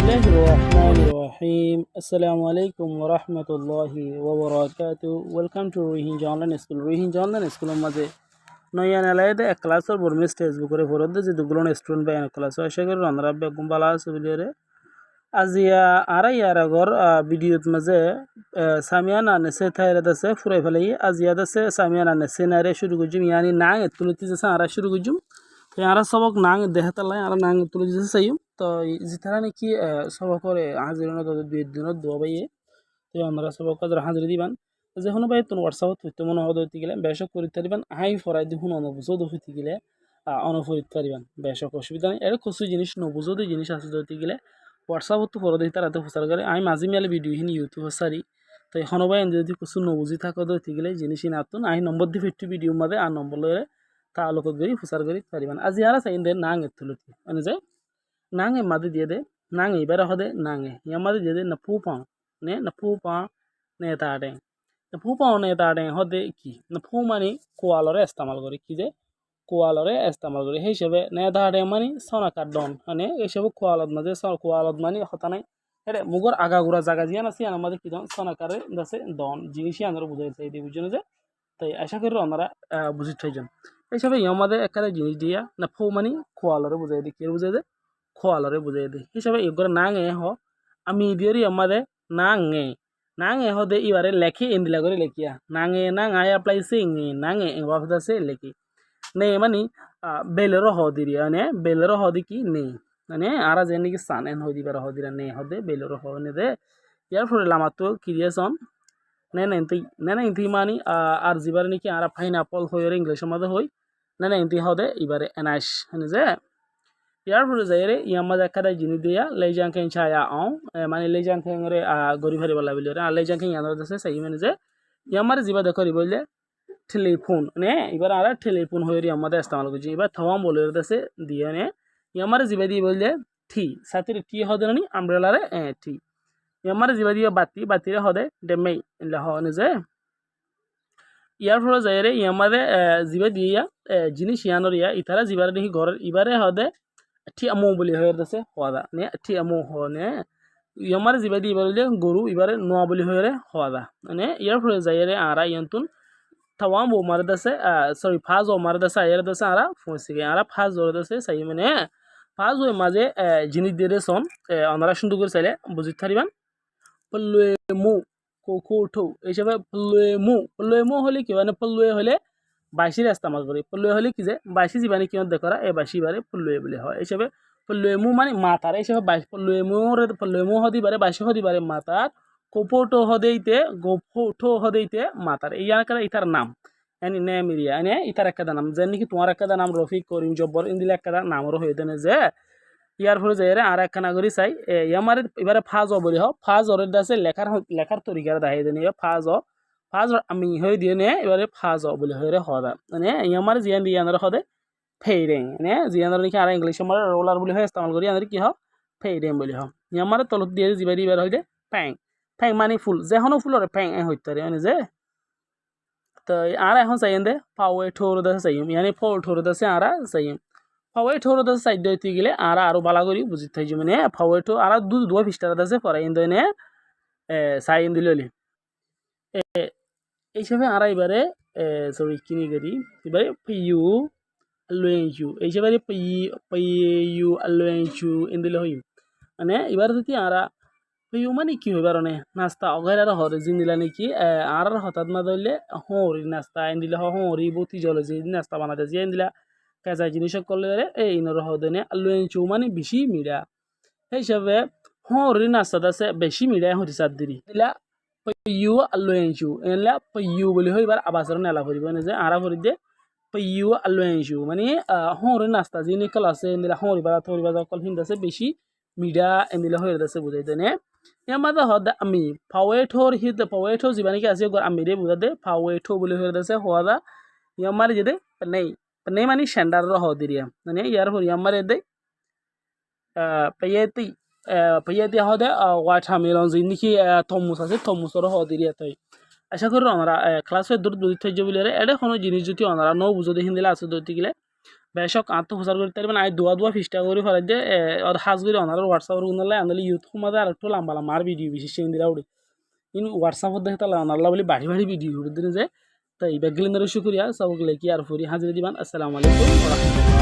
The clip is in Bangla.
Bismillahirrahmanirrahim. Assalamu alaikum wa rahmatullahi wa barakatuh. Welcome to Rohingya Online School. Rohingya Online School maze noyan alayda ek class or bormis Facebook re forodde je duglon student ba en class asha kori ranra be gumbala asbilere azia ara yara gor video maze samiana nese thayra dase furai felai azia dase samiana nese nare shuru gujum yani nang etuliti je ara shuru gujum यारा सबक नांग देहतला यारा नांग तुल जैसे सही तो जितना ने कि सबक और हाजिर ना तो दो दिन दो भाई तो हमारा सबक का हाजिर दीबान যে কোনো ভাই তোর হোয়াটসঅ্যাপত হইতে মনে হদ হইতে গেলে বেশক করিতে পারিবান আই ফরাই দি হুন অনুবুঝো হইতে গেলে অনফরিত পারিবান বেশক অসুবিধা নেই এর কিছু জিনিস নবুঝো জিনিস আছে হইতে গেলে হোয়াটসঅ্যাপত তো ফর দিই তারাতে প্রচার করে আমি মাঝে মেলে ভিডিও হিনি ইউটিউব সারি তো এখন ভাই যদি কিছু নবুঝি থাকো হইতে গেলে জিনিসই নাতুন আই নম্বর দি ফিফটি ভিডিও মাঝে আর নম্বর লয়ে তালুকত গরি ফুসার গরি পারিবান আজি আরা সাইন দে নাং এতুলতি মানে যে নাং এ মাদে দিয়ে দে নাং এ বেরা হদে নাং এ ইয়া মাদে দিয়ে দে না পু পা নে তাডে না পু পা নে তাডে হদে কি না পু মানে কোয়ালরে ইস্তেমাল করি কি যে কোয়ালরে ইস্তেমাল করি সেই হিসাবে নে তাডে মানে সোনা কাডন মানে এইসব কোয়ালত মাঝে কোয়ালত মানে হতা নাই এরে মুগর আগাগুড়া জায়গা জিয়ান আছে আমাদের কি দন সোনা কারে দাসে দন জিনিসই আমরা বুঝাইতে এই বুঝুন যে তাই আশা করি আমরা বুঝি থাইজন এইসব আমাদের একটা জিনিস দিয়া না ফৌ মানে খোয়ালরে বুঝাই দিই কি বুঝাই দে খোয়ালরে বুঝাই দিই হিসাবে এগুলো না গে হ আমি দিওরি আমাদের না গে হ দে এবারে লেখে এন্দিলা করে লেখিয়া না আয় অ্যাপ্লাই সে না গে বাফদা সে লেখি নে মানে বেলেরও হ দিরিয়া নে বেলেরও হ দি কি নেই মানে আর যে নাকি সান এন হই দিবার হ দিরা নে হ দে বেলেরও হ নে দে ইয়ার ফলে লামাতো ক্রিয়েশন নেন ইন্তি মানি আর জিবার নাকি আর পাইনাপল হই ইংলিশ মধ্যে হই নেন ইন্তি হদে এবারে এনাইস মানে যে ইয়ার ফলে যাই রে ইয়ার মাঝে একটা জিনিস দিয়া লেজাং খেন ছায়া মানে লেজাং খেন রে গরি ভারি বলা বলি রে লেজাং খেন ইয়ানোর দেশে সেই মানে যে ইয়ার মাঝে জিবা দেখো বললে টেলিফোন নে এবার আর টেলিফোন হই রে আমাদের ইস্তেমাল করছি এবার থাওয়াম বলে দেশে দিয়ে নে ইয়ার মাঝে জিবা দিয়ে বললে ঠি সাথে টি হদে নি আমব্রেলা রে ঠি ইয়ামারে জিবা দিয়ে বাতিরে হদে ডেমেই ইলা হনে যে ইয়ার ফলে যায় রে ইয়ামারে জিবা দিয়া জিনিস ইয়ানোর ইয়া ইতারা জিবারে দেখি ঘরের ইবারে হদে ঠি আমু বলি হয়ে দেছে হওয়া নে ঠি আমু হনে ইয়ামারে জিবা দিয়ে বলে গরু ইবারে নোয়া বলি হয়ে রে হওয়া মানে ইয়ার ফলে যায় রে আরা ইয়ান্তুন তাওয়াম ও মারে দেছে সরি ফাজ ও মারে দেছে আয়ার দেছে আরা ফসি গে আরা ফাজ জোর দেছে সাই মানে ফাজ ওই মাঝে জিনিস দিয়ে দেছন অনারা সুন্দর করে চাইলে বুঝিতে পারিবান পল্লুয়েমু কোকোঠো এইসবে পল্লুয়েমু হলে কি মানে পল্লুয়ে হলে বাইশির ইস্তেমাল করি পল্লুয়ে হলে কি যে বাইশি জীবানি কিয় দেখরা এই বাইশি বারে পল্লুয়ে বলে হয় এইসবে পল্লুয়েমু মানে মাতার এইসবে বাইশ পল্লুয়েমু হদি বারে বাইশি হদি বারে মাতার কোপোটো হদেইতে মাতার এই আকারে ইতার নাম এনি নেম এরিয়া এনে ইতার একটা নাম যেন নাকি তোমার একটা নাম রফিক করিম জব্বর ইন্দিলে একটা নামরও হয়ে দেনে যে ইয়ার ফলে যাই আর এক নাগরি চাই ইয়ামারে এবারে ফাজ বলি হোক ফাজ ওরের দাসে লেখার তরিকার দাহিয়ে দেন ফাজ আমি হয়ে দিয়ে নে এবারে ফাজ বলি হয়ে রে হদা মানে ইয়ামারে জিয়ান দিয়ে আনার হদে ফেইরেং মানে জিয়ানের নাকি আর ইংলিশ আমার রোলার বলি হয় ইস্তেমাল করি আনার কি হোক ফেইরেং বলি হোক ইয়ামারে তলত দিয়ে জিবারি এবার হয়ে ফ্যাং মানে ফুল যেহনো ফুলরে ফ্যাং হইতে পারে মানে যে তো আর এখন চাইন দে পাওয়ে ঠোর দাসে চাইম ইয়ানি ফল ঠোর দাসে আরা চাইম ফাওয়াই ঠোর দাসে সাইড হইতে গেলে আরো বালা করি বুঝিতে থাকি মানে ফাওয়াই ঠো আর দুয়া ফিস্টার দাসে পরে ইন দনে সাইন দিলে এইসবে আর এবারে সরি কিনি করি এবারে পিউ আলুয়েঞ্চু এইসবে পিউ আলুয়েঞ্চু ইন দিলে হই মানে এবার যদি আরা পিউ মানে কি হইবার মানে নাস্তা অগের আর হরে জিন দিলা নাকি আর হঠাৎ না ধরলে হরি নাস্তা ইন দিলে হরি বতি জলে যে নাস্তা বানাতে যে ইন দিলা কাজা জিনিস করলে এই ইনর হদনে আলুয়েঞ্চু মানে বেশি মিড়া সেই হিসাবে হরি নাস্তা দাসে বেশি মিড়া হরি সাত দিরি দিলা পিউ আলুয়েঞ্চু এলা পিউ বলি হয় এবার আবাসর নেলা করিব না যে আরা করি দে পিউ আলুয়েঞ্চু মানে হরি নাস্তা যিনি কল আছে এন্দিলা হরি বাজা কল হিন্দাসে বেশি মিড়া এন্দিলা হয়ে দাসে বুঝাইতে নে ইয়ামাদা হদ আমি পাওয়েঠোর জীবানিকে আছে আমি রে বুঝা দে পাওয়েঠো বলি হয়ে দাসে হওয়া ইয়ামারে যেতে নেই নেই মানে সেন্ডার হ দিরিয়া মানে ইয়ার হরি আমারে দে পেয়েতি হদে ওয়াটারমেলন যিনি থমুস আছে থমুসর হ দিরিয়া তাই আশা করি আমরা ক্লাসে দূর দূর থেকে বলে এডে কোনো জিনিস যদি আমরা ন বুঝতে হিন্দিলে আছে দৌড়তে গেলে বেশক আত্মপ্রচার করতে পারবেন আই দোয়া দোয়া ফিস্টা করে ফরাই যে আর হাজ করে অনার হোয়াটসঅ্যাপের গুণলে আনলে ইউথ সমাজে আর একটু লম্বা লম্বা আর ভিডিও বেশি সেন্দিরা উড়ে কিন্তু হোয়াটসঅ্যাপত দেখে তাহলে আনাল্লা বলে বাড়ি বাড়ি ভিডিও করে দিনে যে তাই ব্যাগলিনের শুক্রিয়া সবগুলো কি আর ফুরি হাজির দিবান আসসালামু আলাইকুম ওয়া রাহমাতুল্লাহ।